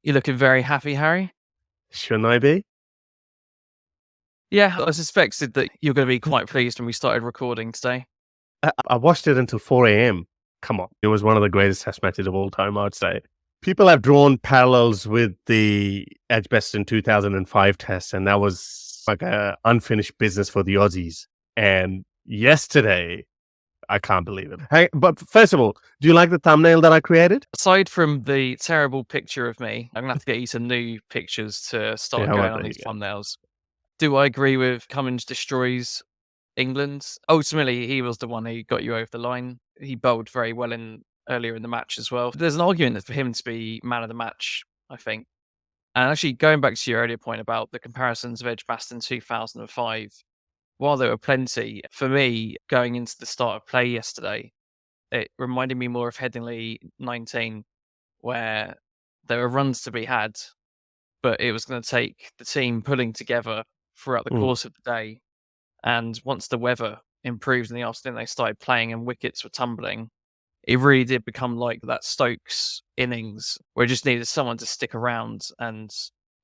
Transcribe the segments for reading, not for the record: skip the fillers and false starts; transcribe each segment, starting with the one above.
You're looking very happy, Harry. Shouldn't I be? Yeah, I suspected that you're going to be quite pleased when we started recording today. I watched it until 4 a.m. Come on. It was one of the greatest test matches of all time, I'd say. People have drawn parallels with the Edgbaston 2005 test, and that was like a unfinished business for the Aussies. And yesterday, I can't believe it. Hey, but first of all, do you like the thumbnail that I created? Aside from the terrible picture of me, I'm going to have to get you some new pictures to start Yeah, going well, on there you these go. thumbnails. Do I agree with Cummins destroys England? Ultimately, he was the one who got you over the line. He bowled very well earlier in the match as well. There's an argument for him to be man of the match, I think. And actually, going back to your earlier point about the comparisons of Edgbaston 2005, while there were plenty, for me, going into the start of play yesterday, it reminded me more of Headingley 19, where there were runs to be had, but it was going to take the team pulling together throughout the Mm. course of the day. And once the weather improved in the afternoon, they started playing and wickets were tumbling. It really did become like that Stokes innings where it just needed someone to stick around. And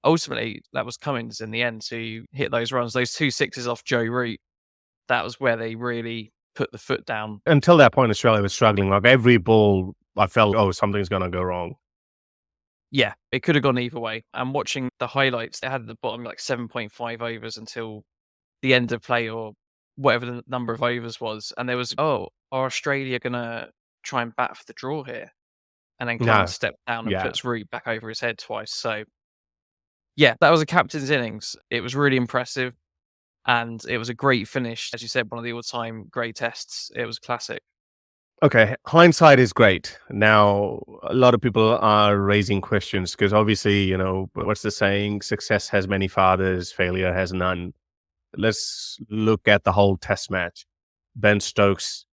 ultimately, that was Cummins in the end to hit those runs. Those 2 sixes off Joe Root, that was where they really put the foot down. Until that point, Australia was struggling. Like every ball, I felt, oh, something's going to go wrong. Yeah, it could have gone either way. And watching the highlights, they had at the bottom like 7.5 overs until the end of play or whatever the number of overs was. And there was, oh, are Australia going to try and bat for the draw here? And then Cummins No, steps down and yeah. puts Root back over his head twice. So, yeah, that was a captain's innings. It was really impressive. And it was a great finish. As you said, one of the all time great tests. It was classic. Okay, hindsight is great. Now, a lot of people are raising questions because obviously, what's the saying? Success has many fathers, failure has none. Let's look at the whole test match. Ben Stokes,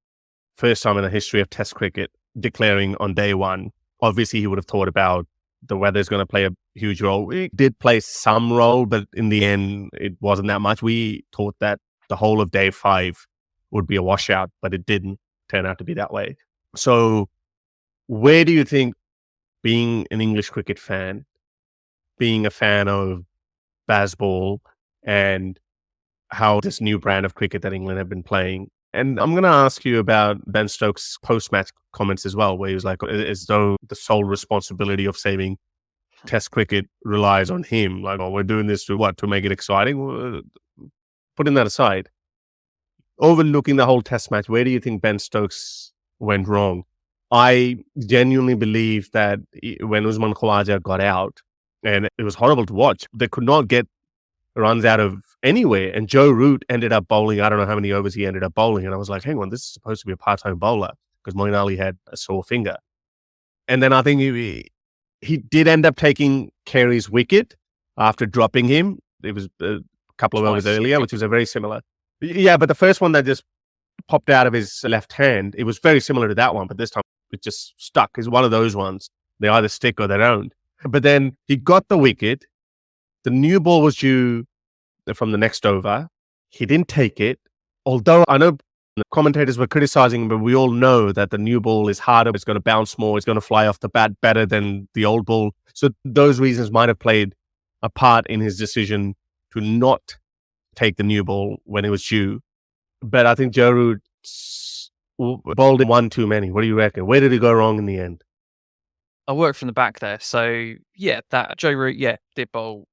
first time in the history of test cricket, declaring on day one. Obviously, he would have thought about the weather's going to play a huge role. It did play some role, but in the end, it wasn't that much. We thought that the whole of day 5 would be a washout, but it didn't turn out to be that way. So, where do you think, being an English cricket fan, being a fan of Bazball, and how this new brand of cricket that England have been playing. And I'm going to ask you about Ben Stokes' post-match comments as well, where he was like, as though the sole responsibility of saving Test cricket relies on him. Like, oh, we're doing this to what? To make it exciting? Putting that aside, overlooking the whole Test match, where do you think Ben Stokes went wrong? I genuinely believe that when Usman Khawaja got out, and it was horrible to watch, they could not get runs out of anywhere. And Joe Root ended up bowling, I don't know how many overs he ended up bowling. And I was like, hang on, this is supposed to be a part-time bowler because Moeen Ali had a sore finger. And then I think he did end up taking Carey's wicket after dropping him. It was a couple of overs Twice. earlier, which was a very similar. Yeah, but the first one that just popped out of his left hand, it was very similar to that one, but this time it just stuck. It's one of those ones. They either stick or they don't. But then he got the wicket. The new ball was due from the next over. He didn't take it. Although I know the commentators were criticizing him, but we all know that the new ball is harder. It's going to bounce more. It's going to fly off the bat better than the old ball. So those reasons might have played a part in his decision to not take the new ball when it was due. But I think Joe Root bowled one too many. What do you reckon? Where did he go wrong in the end? I worked from the back there. So, yeah, that Joe Root, did bowl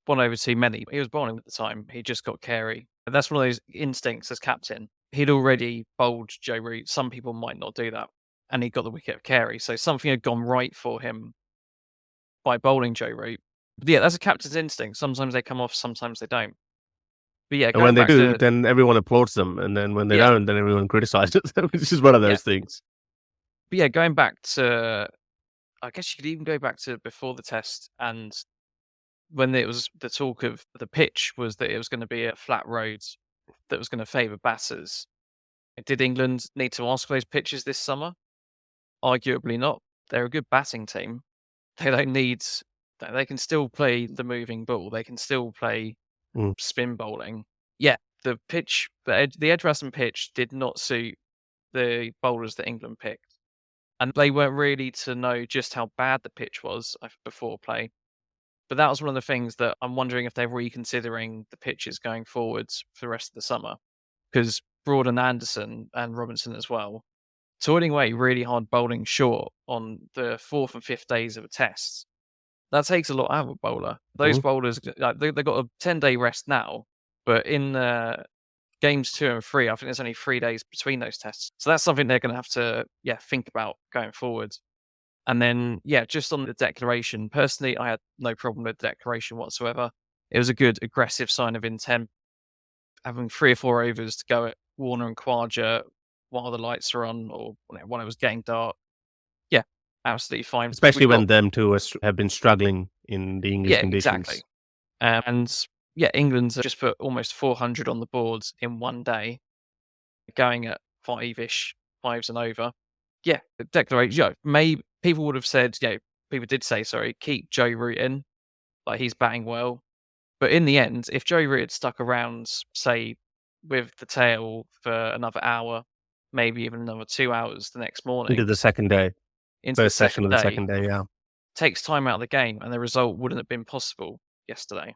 one over too many. He was bowling at the time. He just got Carey. And that's one of those instincts as captain. He'd already bowled Joe Root. Some people might not do that. And he got the wicket of Carey. So something had gone right for him by bowling Joe Root. But yeah, that's a captain's instinct. Sometimes they come off, sometimes they don't. But yeah, And when going they back do, to then everyone applauds them. And then when they yeah, don't, then everyone criticizes them. It's just one of yeah. those things. But yeah, going back to I guess you could even go back to before the test and when it was the talk of the pitch was that it was going to be a flat road that was going to favour batters. Did England need to ask for those pitches this summer? Arguably not. They're a good batting team. They don't need. They can still play the moving ball. They can still play Mm. spin bowling. Yeah, the pitch, the Edgbaston pitch did not suit the bowlers that England picked, and they weren't really to know just how bad the pitch was before play. But that was one of the things that I'm wondering if they're reconsidering the pitches going forwards for the rest of the summer. Because Broad and Anderson and Robinson as well, toiling away really hard bowling short on the fourth and fifth days of a test. That takes a lot out of a bowler. Those Mhm. bowlers, like, they've got a 10-day rest now, but in games 2 and 3, I think there's only 3 days between those tests. So that's something they're gonna have to, think about going forward. And then, just on the declaration, personally, I had no problem with the declaration whatsoever. It was a good aggressive sign of intent, having 3 or 4 overs to go at Warner and Khawaja while the lights are on, or when it was getting dark. Yeah, absolutely fine. Especially We've got when them two have been struggling in the English Yeah, exactly. conditions. And England's just put almost 400 on the board in one day, going at five-ish, fives and over. Yeah, the declaration. Maybe people would have said, people did say, sorry, keep Joe Root in, like he's batting well. But in the end, if Joe Root had stuck around, say, with the tail for another hour, maybe even another 2 hours the next Into morning, the second day, into the first session second of the day, second day, yeah. takes time out of the game, and the result wouldn't have been possible yesterday.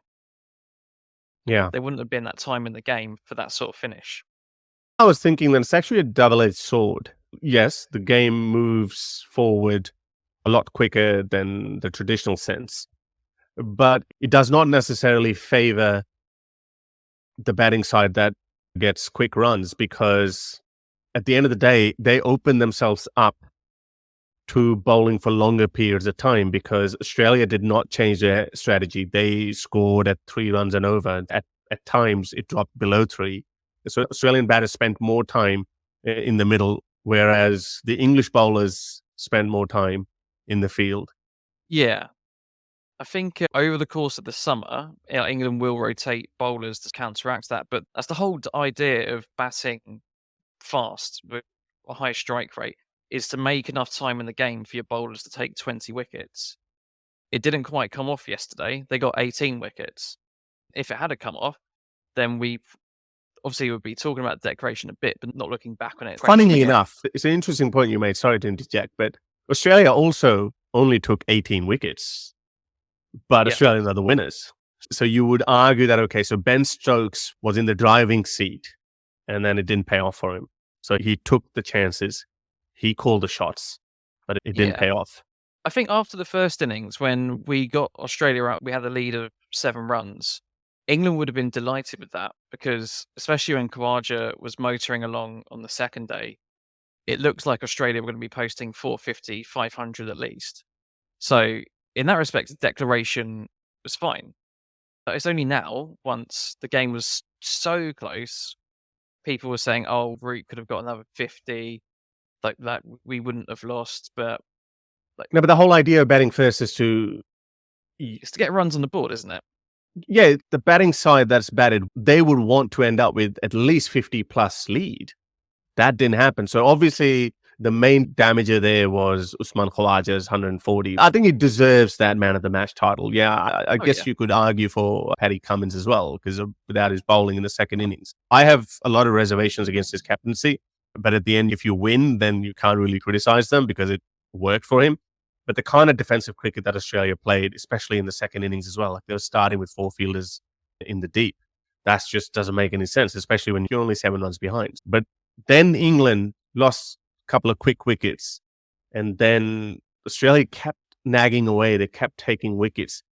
Yeah. There wouldn't have been that time in the game for that sort of finish. I was thinking that it's actually a double-edged sword. Yes, the game moves forward a lot quicker than the traditional sense, but it does not necessarily favor the batting side that gets quick runs, because at the end of the day, they open themselves up to bowling for longer periods of time, because Australia did not change their strategy. They scored at 3 runs and over. At times, it dropped below 3. So Australian batters spent more time in the middle, whereas the English bowlers spend more time in the field. Yeah. I think over the course of the summer, England will rotate bowlers to counteract that. But that's the whole idea of batting fast with a high strike rate, is to make enough time in the game for your bowlers to take 20 wickets. It didn't quite come off yesterday. They got 18 wickets. If it had a come off, then we obviously would be talking about the declaration a bit, but not looking back on it. Funnily enough, it's an interesting point you made. Sorry to interject, but Australia also only took 18 wickets, but Yeah. Australians are the winners. So you would argue that, okay, so Ben Stokes was in the driving seat and then it didn't pay off for him. So he took the chances, he called the shots, but it didn't Yeah. pay off. I think after the first innings, when we got Australia out, we had a lead of 7 runs. England would have been delighted with that, because especially when Khawaja was motoring along on the second day, it looks like Australia were going to be posting 450, 500 at least. So in that respect, the declaration was fine. But it's only now, once the game was so close, people were saying, "Oh, Root could have got another 50, like that we wouldn't have lost." But No, but the whole idea of batting first is to, it's to get runs on the board, isn't it? yeah, the batting side that's batted, they would want to end up with at least 50 plus lead. That didn't happen. So obviously, the main damager there was Usman Khawaja's 140. I think he deserves that man of the match title. Yeah, I guess Yeah. you could argue for Paddy Cummins as well, because without his bowling in the second innings. I have a lot of reservations against his captaincy, but at the end, if you win, then you can't really criticize them because it worked for him. But the kind of defensive cricket that Australia played, especially in the second innings as well, like they were starting with 4 fielders in the deep. That just doesn't make any sense, especially when you're only 7 runs behind. But then England lost a couple of quick wickets, and then Australia kept nagging away. They kept taking wickets.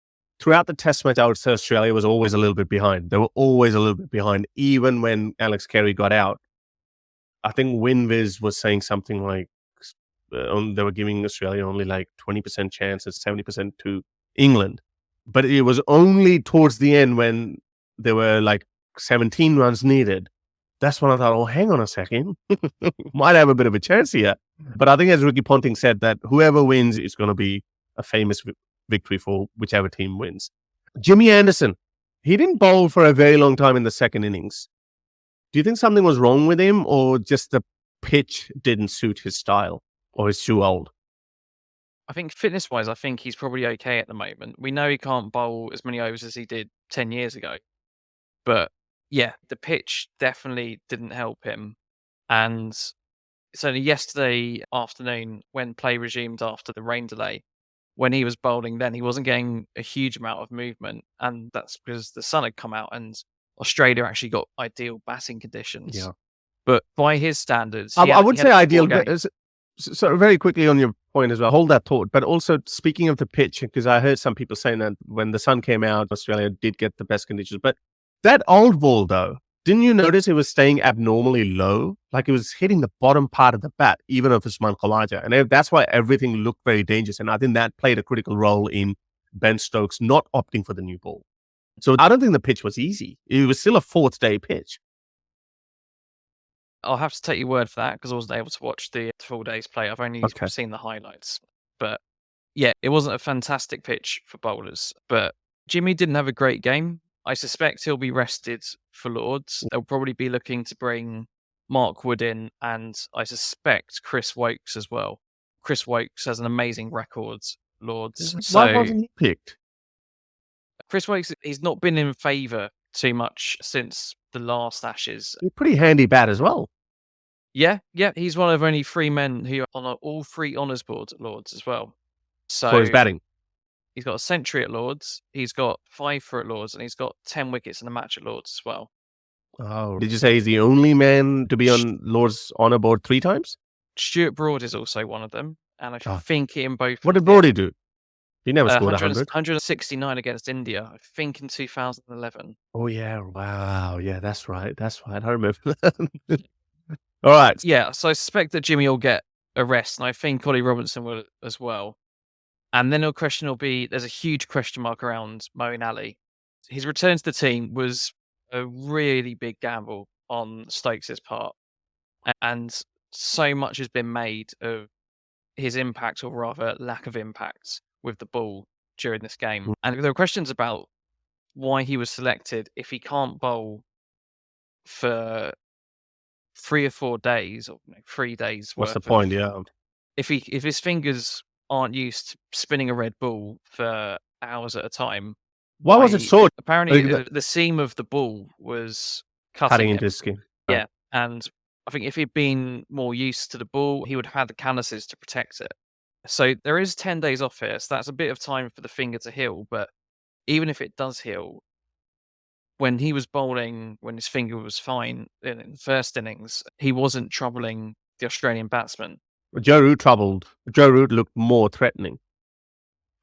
Throughout the test match, I would say Australia was always a little bit behind. They were always a little bit behind, even when Alex Carey got out. I think WinViz was saying something like they were giving Australia only like 20% chance and 70% to England. But it was only towards the end, when there were like 17 runs needed. That's when I thought, oh, hang on a second. Might have a bit of a chance here. But I think, as Ricky Ponting said, that whoever wins is going to be a famous victory for whichever team wins. Jimmy Anderson, he didn't bowl for a very long time in the second innings. Do you think something was wrong with him, or just the pitch didn't suit his style, or he's too old? I think fitness-wise, I think he's probably okay at the moment. We know he can't bowl as many overs as he did 10 years ago. But yeah, the pitch definitely didn't help him. And so yesterday afternoon, when play resumed after the rain delay, when he was bowling then, he wasn't getting a huge amount of movement, and that's because the sun had come out and Australia actually got ideal batting conditions. Yeah. But by his standards, I he would had say a ideal. poor But game. so very quickly on your point as well, hold that thought. But also speaking of the pitch, because I heard some people saying that when the sun came out, Australia did get the best conditions. But that old ball, though, didn't you notice it was staying abnormally low? Like it was hitting the bottom part of the bat, even of Usman Khawaja. And that's why everything looked very dangerous. And I think that played a critical role in Ben Stokes not opting for the new ball. So I don't think the pitch was easy. It was still a fourth day pitch. I'll have to take your word for that because I wasn't able to watch the full day's play. I've only Okay. seen the highlights. But yeah, it wasn't a fantastic pitch for bowlers. But Jimmy didn't have a great game. I suspect he'll be rested for Lords. They'll probably be looking to bring Mark Wood in, and I suspect Chris Wokes as well. Chris Wokes has an amazing record, Lords. Why So wasn't he picked? Chris Wokes, he's not been in favour too much since the last Ashes. He's a pretty handy bat as well. Yeah, he's one of only 3 men who are on all 3 honours boards at Lords as well. So For his batting. he's got a century at Lords, he's got 5 for at Lords, and he's got 10 wickets in a match at Lords as well. Oh, did you say he's the only man to be on Lord's honour board 3 times? Stuart Broad is also one of them, and I think in both. What did Brody do? He never scored 100. 169 against India, I think in 2011. Oh, yeah. Wow. Yeah, that's right. I remember that. All right. Yeah, so I suspect that Jimmy will get a rest, and I think Ollie Robinson will as well. And then the question will be, there's a huge question mark around Moeen Ali. His return to the team was a really big gamble on Stokes' part. And so much has been made of his impact, or rather lack of impact, with the ball during this game. And there were questions about why he was selected if he can't bowl for 3 or 4 days, or 3 days. What's the worth point? of- Yeah. If his fingers aren't used to spinning a red ball for hours at a time. Why was it so Apparently, the seam of the ball was cutting him. into his skin? Yeah, and I think if he'd been more used to the ball, he would have had the calluses to protect it. So there is 10 days off here, so that's a bit of time for the finger to heal. But even if it does heal, when he was bowling, when his finger was fine in the first innings, he wasn't troubling the Australian batsman. Joe Root looked more threatening.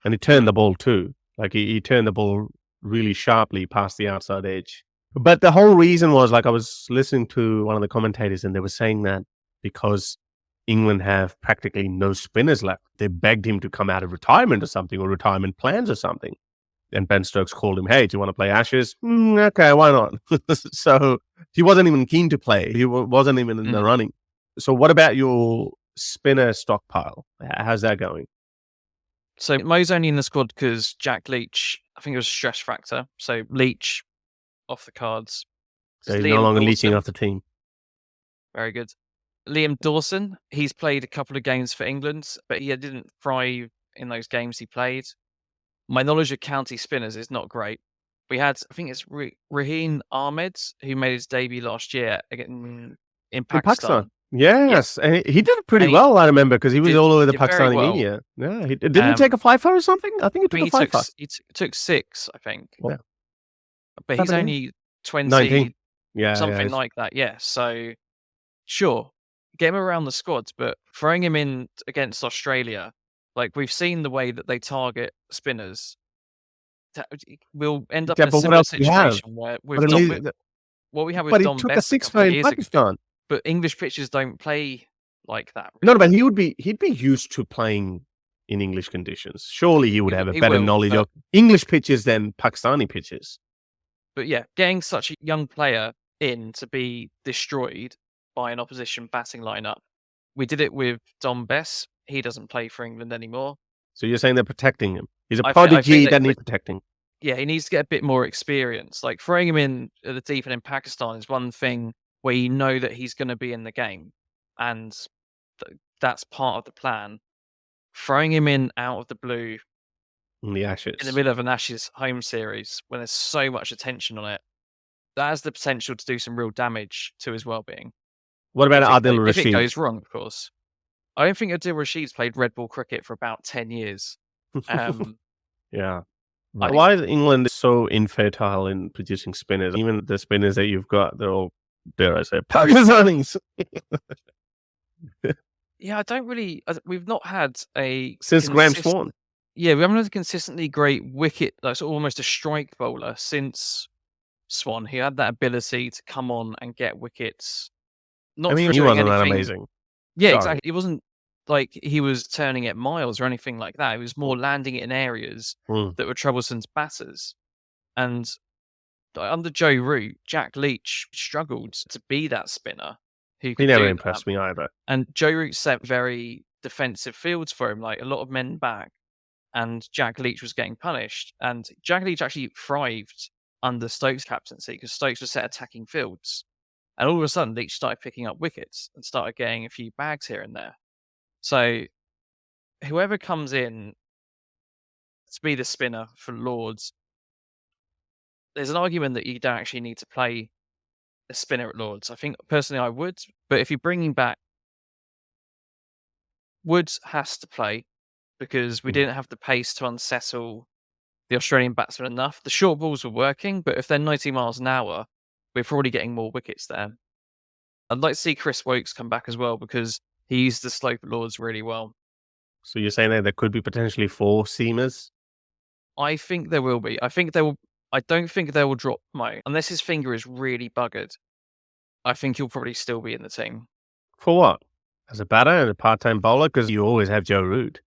And he turned the ball too. Like he turned the ball really sharply past the outside edge. But the whole reason was, like, I was listening to one of the commentators and they were saying that because England have practically no spinners left, they begged him to come out of retirement or something, or retirement plans or something. And Ben Stokes called him, hey, do you want to play Ashes? Okay, why not? So he wasn't even keen to play. He wasn't even in the running. So what about your spinner stockpile? How's that going? So Mo's only in the squad because Jack Leach, I think it was a stress fracture. So Leach off the cards. So he's no longer leeching off the team. Very good. Liam Dawson, he's played a couple of games for England, but he didn't thrive in those games he played. My knowledge of county spinners is not great. We had, I think it's Raheen Ahmed, who made his debut last year in Pakistan. Yes, and he did pretty well, I remember, because he was all over the Pakistani media. Yeah, didn't he take a 5 or something? I think he took a 5. He took 6, I think. Yeah. But he's only 20, 19. Something like that. Yeah, so sure, get him around the squads, but throwing him in against Australia, like we've seen the way that they target spinners, we'll end up in a similar situation where what we had with Dom Bess. But he took a 6 for in Pakistan. But English pitchers don't play like that. Really. No, but he'd be used to playing in English conditions. Surely he would have a better knowledge of English pitches than Pakistani pitches. But yeah, getting such a young player in to be destroyed by an opposition batting lineup. We did it with Dom Bess. He doesn't play for England anymore. So you're saying they're protecting him? He's a prodigy that needs protecting. Yeah, he needs to get a bit more experience. Like throwing him in at the deep end in Pakistan is one thing where you know that he's going to be in the game, and that's part of the plan. Throwing him in out of the blue in the Ashes, in the middle of an Ashes home series when there's so much attention on it, that has the potential to do some real damage to his well-being. What about Adil Rashid? If it goes wrong, of course. I don't think Adil Rashid's played red ball cricket for about 10 years. Um, Yeah. I think Why is England so infertile in producing spinners? Even the spinners that you've got, they're all, dare I say, Pakistanis. yeah, I don't really. We've not had a Since Graham consistent. Swan. Yeah, we haven't had a consistently great wicket, like sort of almost a strike bowler since Swan. He had that ability to come on and get wickets, I not mean, through he doing wasn't that anything. amazing. Yeah, Sorry. exactly. It wasn't like he was turning it miles or anything like that. It was more landing it in areas Mm. that were troublesome to batters. And under Joe Root, Jack Leach struggled to be that spinner who He could never do that. impressed me either. And Joe Root set very defensive fields for him, like a lot of men back, and Jack Leach was getting punished. And Jack Leach actually thrived under Stokes' captaincy because Stokes was set attacking fields. And all of a sudden, Leach started picking up wickets and started getting a few bags here and there. So whoever comes in to be the spinner for Lords, there's an argument that you don't actually need to play a spinner at Lords. I think personally I would, but if you're bringing back Woods has to play because we Mm. didn't have the pace to unsettle the Australian batsmen enough. The short balls were working, but if they're 90 miles an hour, we're probably getting more wickets there. I'd like to see Chris Wokes come back as well because he used the slope at Lords really well. So you're saying that there could be potentially 4 seamers? I think there will be. I think they will. I don't think they will drop Mo unless his finger is really buggered. I think he'll probably still be in the team. For what? As a batter and a part-time bowler? Because you always have Joe Root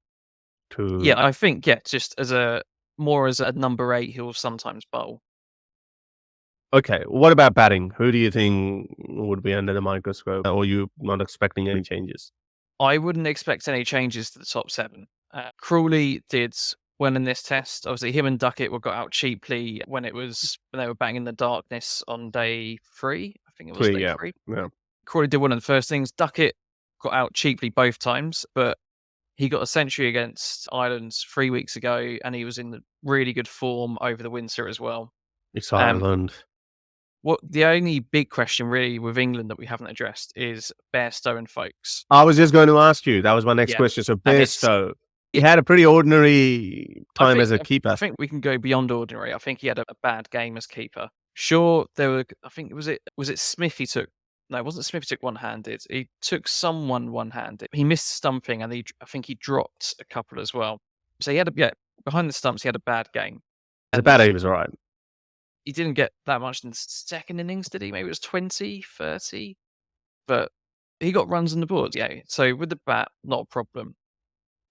Yeah, to... I think just as a more as a number 8, he'll sometimes bowl. Okay, what about batting? Who do you think would be under the microscope? Or you not expecting any changes? I wouldn't expect any changes to the top 7. Crawley did well in this test. Obviously, him and Duckett were got out cheaply when they were banging in the darkness on day 3. I think it was 3, day yeah. 3. Yeah. Crawley did one of the first things. Duckett got out cheaply both times, but he got a century against Ireland 3 weeks ago, and he was in really good form over the winter as well. It's Um, Ireland. What the only big question really with England that we haven't addressed is Bairstow and Folkes. I was just going to ask you. That was my next Yeah, question. So and it's Bairstow, he had a pretty ordinary time as a I keeper. think we can go beyond ordinary. I think he had a bad game as keeper. Sure, there were. I think was it Smith he took. No, it wasn't Smith. He took one-handed. He took someone one-handed. He missed stumping, and I think he dropped a couple as well. So he had behind the stumps. He had a bad game. As a And batter, he was all right. he didn't get that much in the second innings, did he? Maybe it was 20, 30. But he got runs on the board. Yeah. So with the bat, not a problem.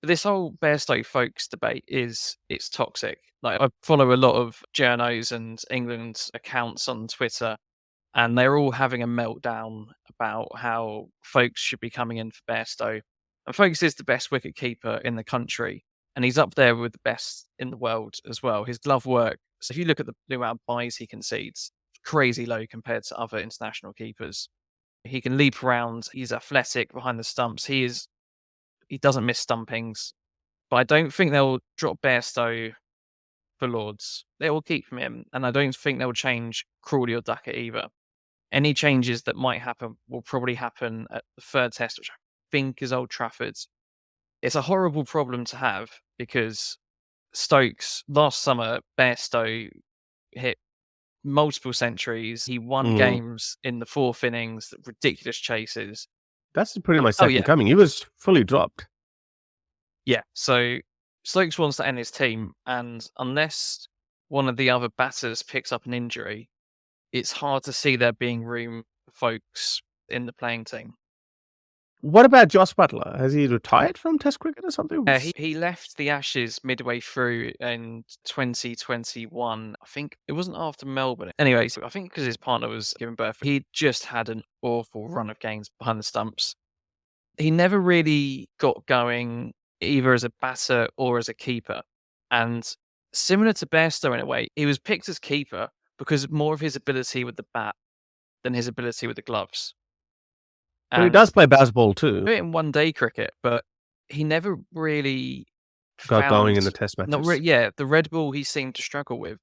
But this whole Bairstow Folkes debate it's toxic. Like I follow a lot of journos and England accounts on Twitter, and they're all having a meltdown about how Folkes should be coming in for Bairstow. And Folkes is the best wicket keeper in the country, and he's up there with the best in the world as well. His glove work. So if you look at the amount of buys he concedes, crazy low compared to other international keepers. He can leap around. He's athletic behind the stumps. He doesn't miss stumpings. But I don't think they'll drop Bairstow for Lords. They will keep him, and I don't think they'll change Crawley or Duckett either. Any changes that might happen will probably happen at the third test, which I think is Old Trafford. It's a horrible problem to have because Stokes, last summer, Bairstow hit multiple centuries. He won games in the 4th innings, ridiculous chases. That's pretty much second coming. He was fully dropped. Yeah, so Stokes wants to end his team, and unless one of the other batters picks up an injury, it's hard to see there being room for Folkes in the playing team. What about Joss Butler? Has he retired from Test cricket or something? He left the Ashes midway through in 2021. I think it wasn't after Melbourne. Anyway, so I think because his partner was giving birth, he just had an awful run of games behind the stumps. He never really got going either as a batter or as a keeper. And similar to Bairstow in a way, he was picked as keeper because more of his ability with the bat than his ability with the gloves. But he does play baseball too. In one-day cricket, but he never really got going in the Test matches. The red ball he seemed to struggle with.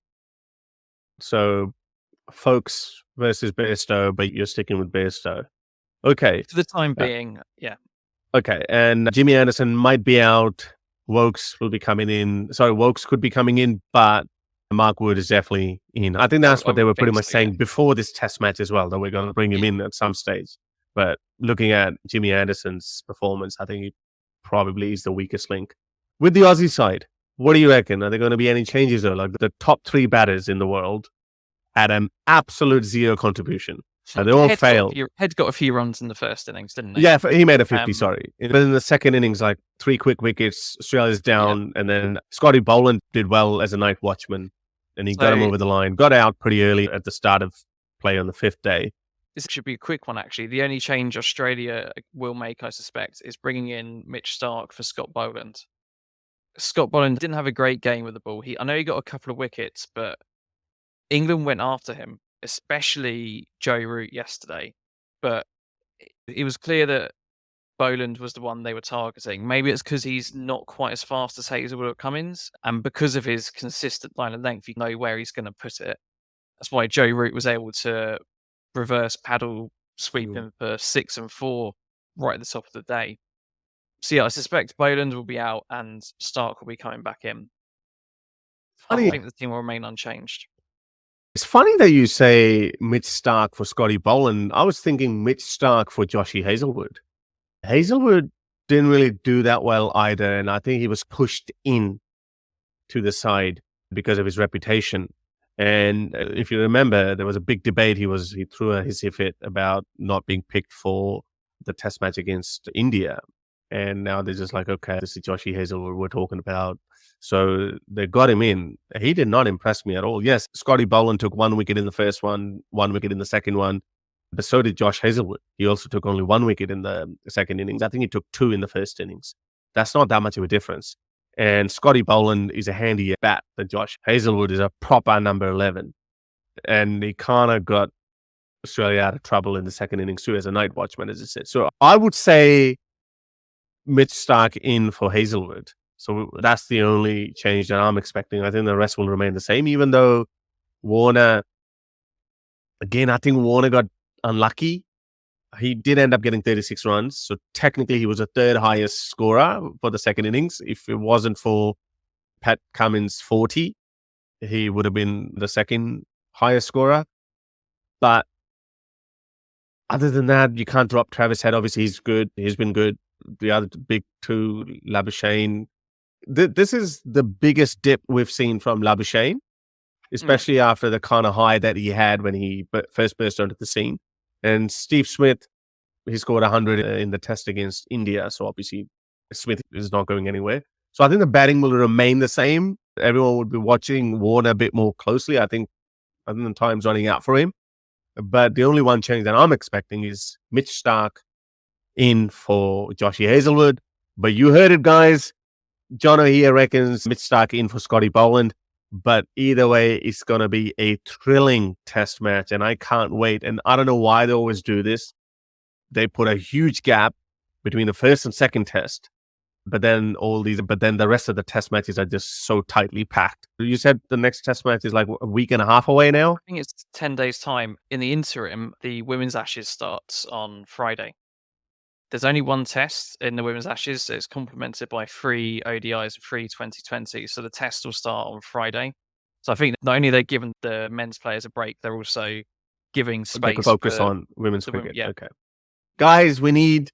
So, Folkes versus Bairstow, but you're sticking with Bairstow. Okay. For the time being, yeah. Okay, and Jimmy Anderson might be out Wokes will be coming in. Sorry, Wokes could be coming in, but Mark Wood is definitely in. I think that's I what they would were pretty think much so, yeah. saying before this test match as well, that we're going to bring him in at some stage. But looking at Jimmy Anderson's performance, I think he probably is the weakest link. With the Aussie side, what do you reckon? Are there going to be any changes though? Like the top 3 batters in the world had an absolute zero contribution. They all failed. Head got a few runs in the first innings, didn't he? Yeah, he made a 50, sorry. But in the second innings, like 3 quick wickets, Australia's down, and then Scotty Boland did well as a night watchman, and he got him over the line. Got out pretty early at the start of play on the 5th day. This should be a quick one, actually. The only change Australia will make, I suspect, is bringing in Mitch Starc for Scott Boland. Scott Boland didn't have a great game with the ball. I know he got a couple of wickets, but England went after him, especially Joe Root yesterday. But it was clear that Boland was the one they were targeting. Maybe it's because he's not quite as fast as Hazelwood or Cummins, and because of his consistent line of length, you know where he's going to put it. That's why Joe Root was able to reverse paddle sweep him for 6 and 4 right at the top of the day. So yeah, I suspect Boland will be out and Starc will be coming back in. I think the team will remain unchanged. It's funny that you say Mitch Starc for Scotty Boland. I was thinking Mitch Starc for Joshy Hazelwood. Hazelwood didn't really do that well either, and I think he was pushed in to the side because of his reputation. And if you remember, there was a big debate. He threw a hissy fit about not being picked for the test match against India. And now they're just like, okay, this is Joshy Hazelwood we're talking about. So they got him in. He did not impress me at all. Yes, Scotty Boland took 1 wicket in the first one, 1 wicket in the second one. But so did Josh Hazelwood. He also took only 1 wicket in the second innings. I think he took 2 in the first innings. That's not that much of a difference. And Scotty Boland is a handier bat than Josh Hazelwood is a proper number 11. And he kind of got Australia out of trouble in the second innings too as a night watchman, as I said. So I would say Mitch Starc in for Hazelwood. So that's the only change that I'm expecting. I think the rest will remain the same, even though Warner, again, I think Warner got unlucky. He did end up getting 36 runs. So technically he was a 3rd highest scorer for the second innings. If it wasn't for Pat Cummins' 40, he would have been the 2nd highest scorer. But other than that, you can't drop Travis Head. Obviously, he's good. He's been good. The other big 2, Labuschagne. This is the biggest dip we've seen from Labuschagne, especially after the kind of high that he had when he first burst onto the scene. And Steve Smith, he scored 100 in the test against India. So obviously, Smith is not going anywhere. So I think the batting will remain the same. Everyone would be watching Warner a bit more closely. I think the time's running out for him. But the only one change that I'm expecting is Mitch Starc in for Joshy Hazelwood. But you heard it, guys. Jono here reckons Mitch Starc in for Scotty Boland. But either way, it's going to be a thrilling test match. And I can't wait. And I don't know why they always do this. They put a huge gap between the first and second test. But then the rest of the test matches are just so tightly packed. You said the next test match is like a week and a half away now? I think it's 10 days' time. In the interim, the Women's Ashes starts on Friday. There's only 1 test in the Women's Ashes. It's complemented by 3 ODIs and 3 2020. So the test will start on Friday. So I think not only are they giving the men's players a break, they're also giving space. They can focus on women's cricket. Yeah. Okay. Guys, we need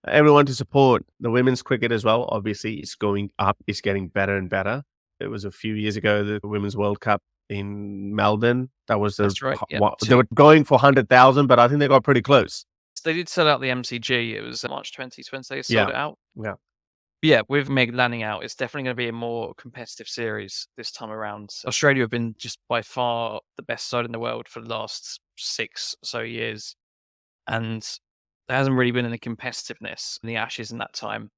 everyone to support the women's cricket as well. Obviously, it's going up. It's getting better and better. It was a few years ago, the Women's World Cup in Melbourne. That's right. Yeah. They were going for 100,000, but I think they got pretty close. They did sell out the MCG. It was March 2020. They sold it out. Yeah. But yeah, with Meg Lanning out, it's definitely going to be a more competitive series this time around. Australia have been just by far the best side in the world for the last 6 or so years. And there hasn't really been any competitiveness in the Ashes in that time.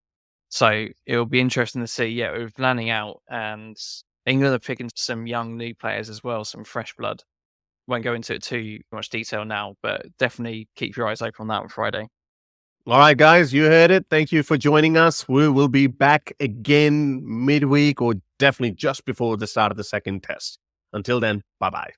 So it'll be interesting to see, with Lanning out, and England are picking some young new players as well, some fresh blood. Won't go into it too much detail now, but definitely keep your eyes open on that on Friday. All right, guys, you heard it. Thank you for joining us. We will be back again midweek or definitely just before the start of the second test. Until then, bye-bye.